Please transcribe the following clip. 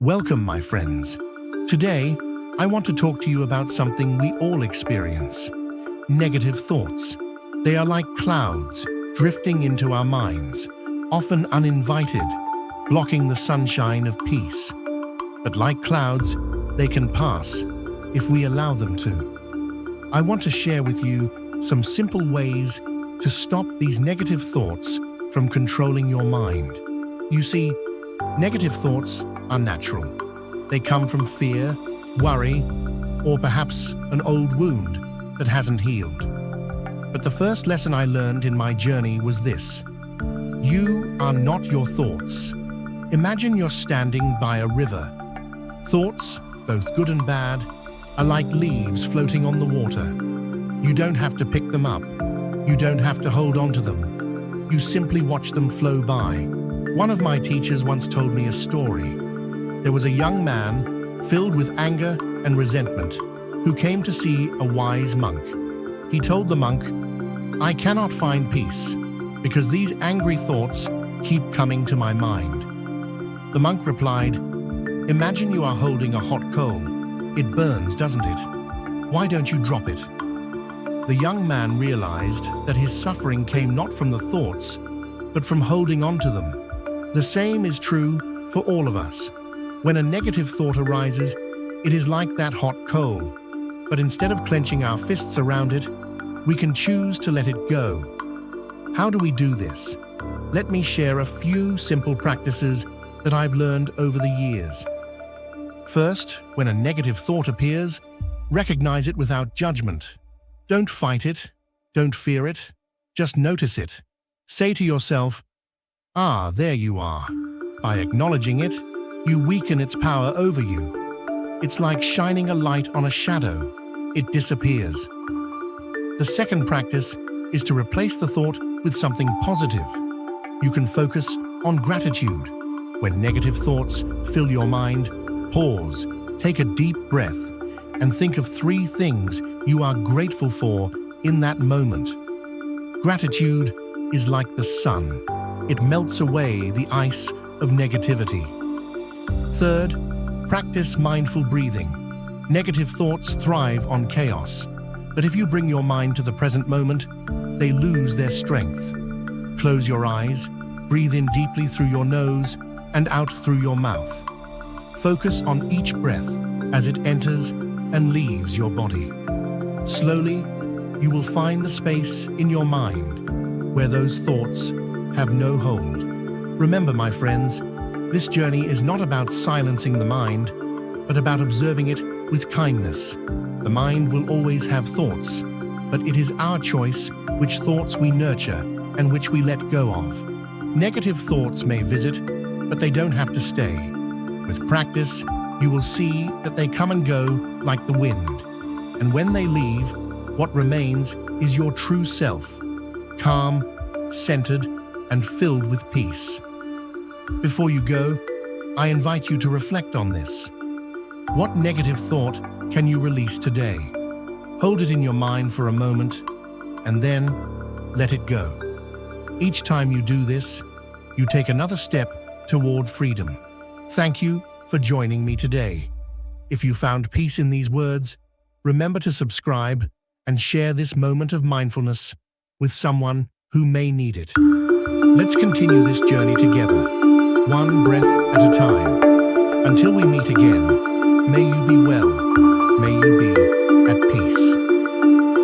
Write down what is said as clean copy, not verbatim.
Welcome, my friends. Today, I want to talk to you about something we all experience: negative thoughts. They are like clouds drifting into our minds, often uninvited, blocking the sunshine of peace. But like clouds, they can pass if we allow them to. I want to share with you some simple ways to stop these negative thoughts from controlling your mind. You see, negative thoughts are natural. They come from fear, worry, or perhaps an old wound that hasn't healed. But the first lesson I learned in my journey was this: you are not your thoughts. Imagine you're standing by a river. Thoughts, both good and bad, are like leaves floating on the water. You don't have to pick them up. You don't have to hold on to them. You simply watch them flow by. One of my teachers once told me a story. There was a young man filled with anger and resentment who came to see a wise monk. He told the monk, "I cannot find peace because these angry thoughts keep coming to my mind." The monk replied, "Imagine you are holding a hot coal. It burns, doesn't it? Why don't you drop it?" The young man realized that his suffering came not from the thoughts, but from holding on to them. The same is true for all of us. When a negative thought arises, it is like that hot coal. But instead of clenching our fists around it, we can choose to let it go. How do we do this? Let me share a few simple practices that I've learned over the years. First, when a negative thought appears, recognize it without judgment. Don't fight it. Don't fear it. Just notice it. Say to yourself, "Ah, there you are." By acknowledging it, you weaken its power over you. It's like shining a light on a shadow. It disappears. The second practice is to replace the thought with something positive. You can focus on gratitude. When negative thoughts fill your mind, pause, take a deep breath, and think of 3 things you are grateful for in that moment. Gratitude is like the sun. It melts away the ice of negativity. Third, practice mindful breathing. Negative thoughts thrive on chaos, but if you bring your mind to the present moment, they lose their strength. Close your eyes, breathe in deeply through your nose and out through your mouth. Focus on each breath as it enters and leaves your body. Slowly, you will find the space in your mind where those thoughts have no hold. Remember, my friends, this journey is not about silencing the mind, but about observing it with kindness. The mind will always have thoughts, but it is our choice which thoughts we nurture and which we let go of. Negative thoughts may visit, but they don't have to stay. With practice, you will see that they come and go like the wind. And when they leave, what remains is your true self, calm, centered, and filled with peace. Before you go, I invite you to reflect on this. What negative thought can you release today? Hold it in your mind for a moment, and then let it go. Each time you do this, you take another step toward freedom. Thank you for joining me today. If you found peace in these words, remember to subscribe and share this moment of mindfulness with someone who may need it. Let's continue this journey together, one breath at a time. Until we meet again, may you be well, may you be